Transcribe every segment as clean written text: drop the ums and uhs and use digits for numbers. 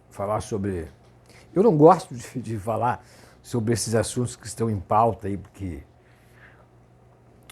falar sobre... Eu não gosto de falar sobre esses assuntos que estão em pauta aí, porque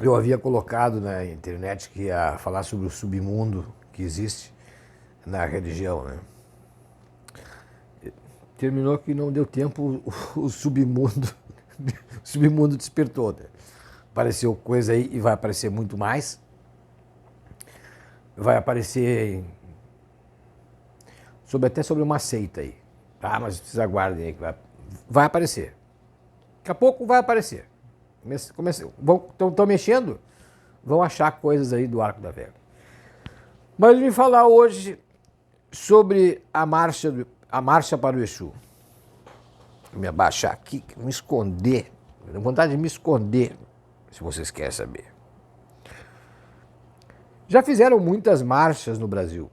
eu havia colocado na internet que ia falar sobre o submundo que existe na religião, né? Terminou que não deu tempo, o submundo, o submundo despertou, né? Apareceu coisa aí e vai aparecer muito mais. Vai aparecer até sobre uma seita aí. Ah, mas vocês aguardem aí que vai aparecer. Daqui a pouco vai aparecer. Estão mexendo, vão achar coisas aí do Arco da Velha. Mas vim falar hoje sobre a marcha para o Exu. Vou me abaixar aqui, me esconder. Tenho vontade de me esconder, se vocês querem saber. Já fizeram muitas marchas no Brasil.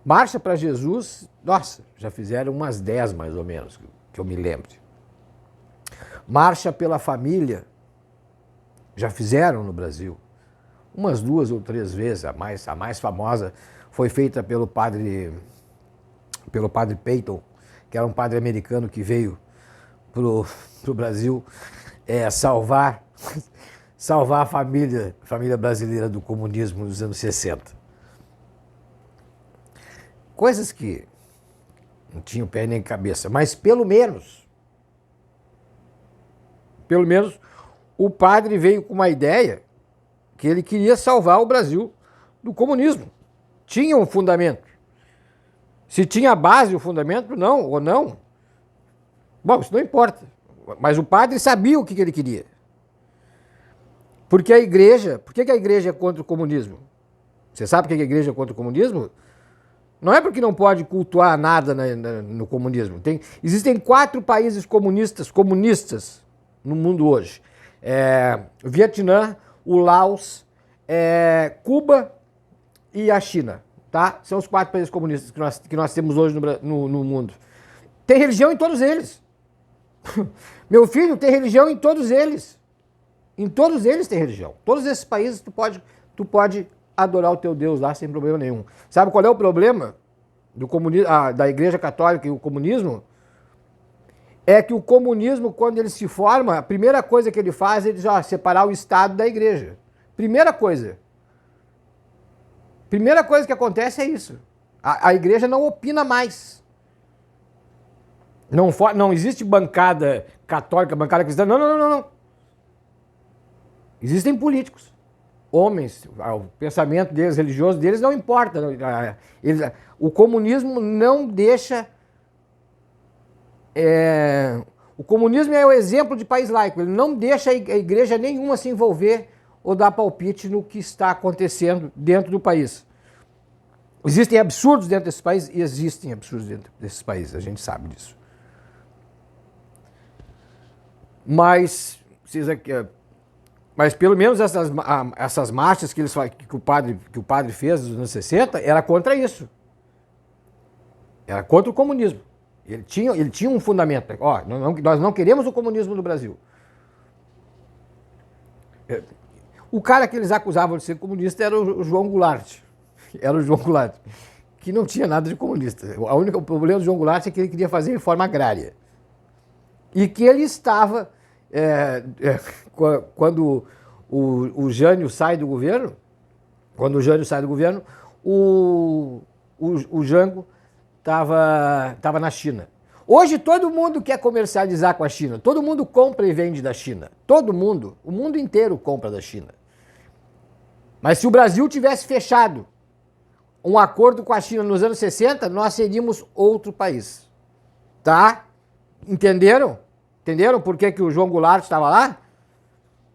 Marcha para Jesus, nossa, já fizeram umas 10 mais ou menos, que eu me lembre. Marcha pela família, já fizeram no Brasil. Umas 2 ou 3 vezes, a mais famosa foi feita pelo padre Peyton, que era um padre americano que veio pro Brasil salvar a família brasileira do comunismo nos anos 60. Coisas que não tinham pé nem cabeça, mas pelo menos o padre veio com uma ideia que ele queria salvar o Brasil do comunismo. Tinha um fundamento. Se tinha base, o fundamento, não, ou não. Bom, isso não importa. Mas o padre sabia o que ele queria. Porque por que a igreja é contra o comunismo? Você sabe por que a igreja é contra o comunismo? Não é porque não pode cultuar nada no comunismo. Existem 4 países comunistas no mundo hoje. O Vietnã, o Laos, Cuba e a China. Tá? São os 4 países comunistas que nós temos hoje no mundo. Tem religião em todos eles. Meu filho, tem religião em todos eles. Em todos eles tem religião. Todos esses países tu pode adorar o teu Deus lá sem problema nenhum. Sabe qual é o problema da Igreja Católica e o comunismo? É que o comunismo, quando ele se forma, a primeira coisa que ele faz é separar o Estado da Igreja. Primeira coisa que acontece é isso. A Igreja não opina mais. Não existe bancada católica, bancada cristã. Não. Existem políticos. Homens, o pensamento deles, religioso deles, não importa. O comunismo não deixa... o comunismo é o exemplo de país laico. Ele não deixa a igreja nenhuma se envolver ou dar palpite no que está acontecendo dentro do país. Existem absurdos dentro desse país? E existem absurdos dentro desses países, a gente sabe disso. Mas pelo menos essas marchas que o padre fez nos anos 60 era contra isso. Era contra o comunismo. Ele tinha um fundamento. Nós não queremos o comunismo no Brasil. O cara que eles acusavam de ser comunista era o João Goulart. Era o João Goulart, que não tinha nada de comunista. O único problema do João Goulart é que ele queria fazer reforma agrária. E que ele estava... quando o Jânio sai do governo, o Jango estava na China. Hoje todo mundo quer comercializar com a China, todo mundo compra e vende da China, todo mundo, o mundo inteiro compra da China. Mas se o Brasil tivesse fechado um acordo com a China nos anos 60, nós seríamos outro país. Tá? Entenderam? Entenderam por que o João Goulart estava lá?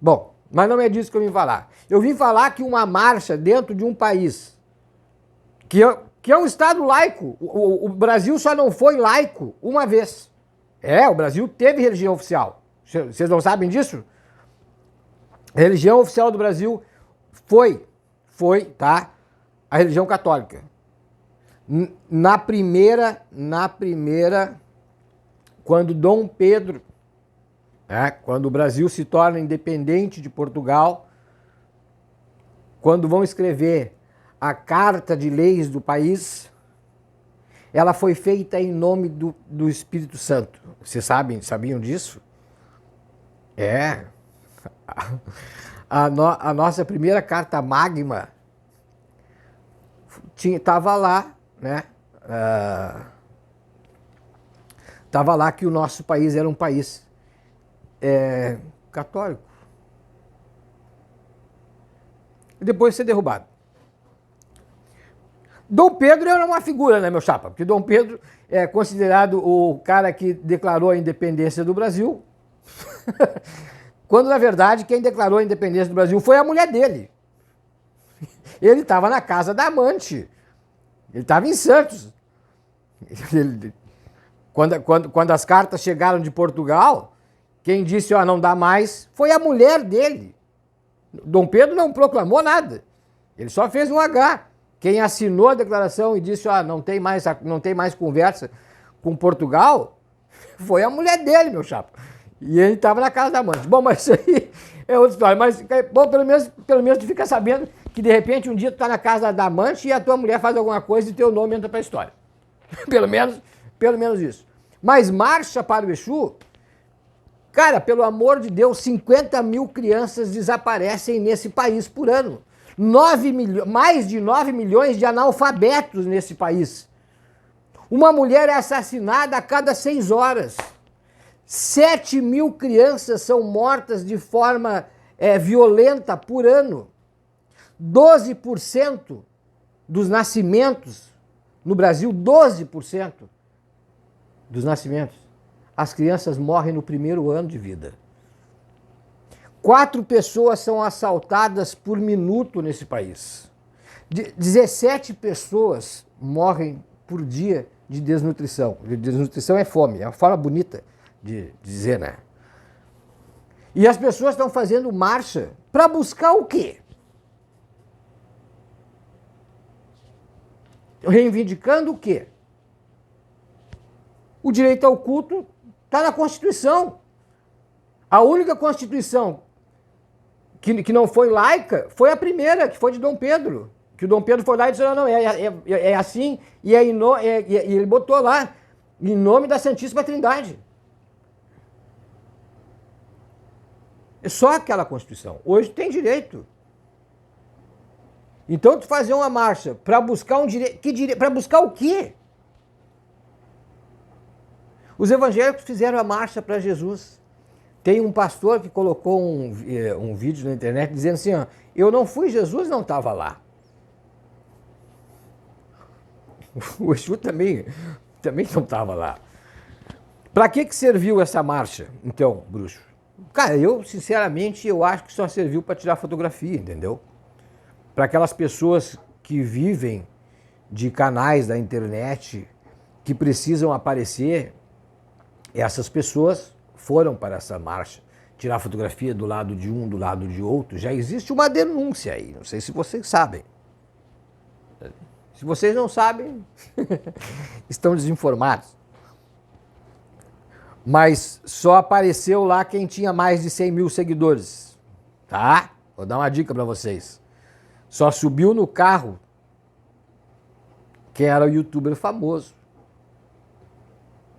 Bom, mas não é disso que eu vim falar. Eu vim falar que uma marcha dentro de um país que é um Estado laico. O Brasil só não foi laico uma vez. O Brasil teve religião oficial. Vocês não sabem disso? A religião oficial do Brasil foi, tá? A religião católica. Na primeira, quando Dom Pedro, quando o Brasil se torna independente de Portugal, quando vão escrever a carta de leis do país, ela foi feita em nome do Espírito Santo. Vocês sabiam disso? É. A nossa primeira carta magma estava lá, né? Estava lá que o nosso país era um país católico. E depois de ser derrubado. Dom Pedro era uma figura, né, meu chapa? Porque Dom Pedro é considerado o cara que declarou a independência do Brasil, quando, na verdade, quem declarou a independência do Brasil foi a mulher dele. Ele estava na casa da amante. Ele estava em Santos. Quando as cartas chegaram de Portugal, quem disse, ó, não dá mais, foi a mulher dele. Dom Pedro não proclamou nada. Ele só fez um H. Quem assinou a declaração e disse, ó, não tem mais conversa com Portugal, foi a mulher dele, meu chapa. E ele estava na casa da amante. Bom, mas isso aí é outra história. Mas, bom, pelo menos tu fica sabendo que, de repente, um dia tu tá na casa da amante e a tua mulher faz alguma coisa e teu nome entra pra história. Pelo menos isso. Mas marcha para o Exu, cara, pelo amor de Deus, 50 mil crianças desaparecem nesse país por ano. Mais de 9 milhões de analfabetos nesse país. Uma mulher é assassinada a cada 6 horas. 7 mil crianças são mortas de forma violenta por ano. 12% dos nascimentos no Brasil, 12% dos nascimentos, as crianças morrem no primeiro ano de vida. 4 pessoas são assaltadas por minuto nesse país. 17 pessoas morrem por dia de desnutrição. Desnutrição é fome, é uma forma bonita de dizer, né? E as pessoas estão fazendo marcha para buscar o quê? Reivindicando o quê? O direito ao culto está na Constituição. A única Constituição que não foi laica foi a primeira, que foi de Dom Pedro. Que o Dom Pedro foi lá e disse, não, é assim, e ele botou lá, em nome da Santíssima Trindade. É só aquela Constituição. Hoje tem direito. Então, tu fazer uma marcha para buscar um direito... Para buscar o quê? Os evangélicos fizeram a marcha para Jesus. Tem um pastor que colocou um vídeo na internet dizendo assim, ó, eu não fui Jesus, não estava lá. O Exu também não estava lá. Para que serviu essa marcha, então, bruxo? Cara, sinceramente, eu acho que só serviu para tirar fotografia, entendeu? Para aquelas pessoas que vivem de canais da internet, que precisam aparecer, essas pessoas foram para essa marcha tirar fotografia do lado de um, do lado de outro. Já existe uma denúncia aí, não sei se vocês sabem. Se vocês não sabem, estão desinformados. Mas só apareceu lá quem tinha mais de 100 mil seguidores, tá? Vou dar uma dica para vocês. Só subiu no carro quem era o youtuber famoso.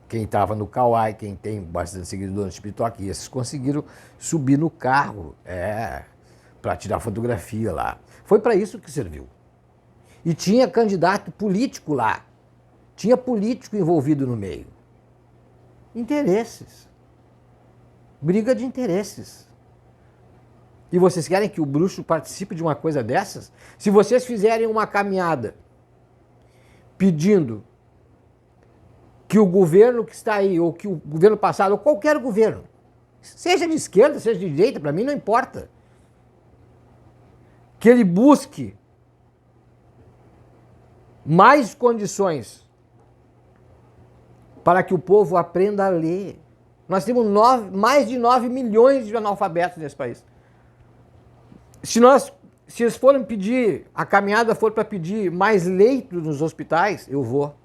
Quem estava no Kawaii, quem tem bastante seguidores no TikTok, esses conseguiram subir no carro, para tirar fotografia lá. Foi para isso que serviu. E tinha candidato político lá. Tinha político envolvido no meio. Interesses. Briga de interesses. E vocês querem que o bruxo participe de uma coisa dessas? Se vocês fizerem uma caminhada pedindo que o governo que está aí, ou que o governo passado, ou qualquer governo, seja de esquerda, seja de direita, para mim não importa, que ele busque mais condições para que o povo aprenda a ler. Nós temos mais de 9 milhões de analfabetos nesse país. Se eles forem pedir, a caminhada for para pedir mais leitos nos hospitais, eu vou.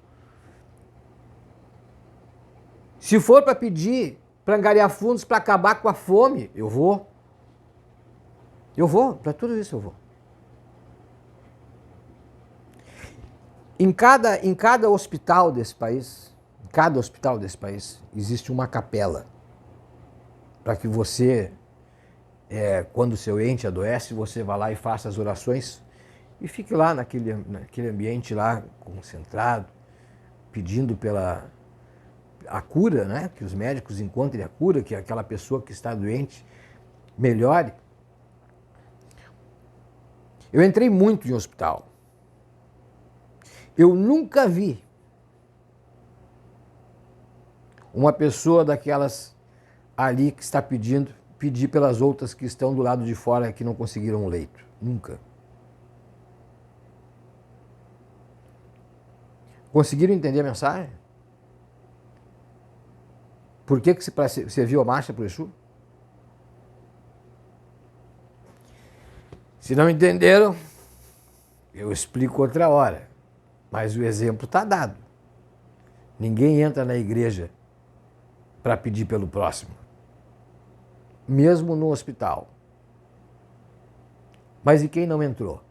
Se for para pedir, para angariar fundos para acabar com a fome, eu vou. Eu vou, para tudo isso eu vou. Em cada hospital desse país, existe uma capela para que você, quando o seu ente adoece, você vá lá e faça as orações e fique lá naquele ambiente lá, concentrado, pedindo pela a cura, né? Que os médicos encontrem a cura, que aquela pessoa que está doente melhore. Eu entrei muito em hospital. Eu nunca vi uma pessoa daquelas ali que está pedir pelas outras que estão do lado de fora que não conseguiram um leito. Nunca. Conseguiram entender a mensagem? Por que você viu a marcha pro Exu? Se não entenderam, eu explico outra hora. Mas o exemplo está dado. Ninguém entra na igreja para pedir pelo próximo. Mesmo no hospital. Mas e quem não entrou?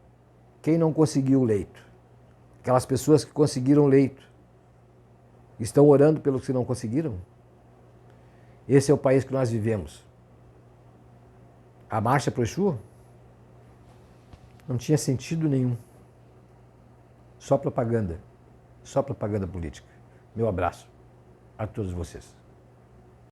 Quem não conseguiu o leito? Aquelas pessoas que conseguiram leito estão orando pelos que não conseguiram? Esse é o país que nós vivemos. A marcha pro Exu não tinha sentido nenhum. Só propaganda política. Meu abraço a todos vocês.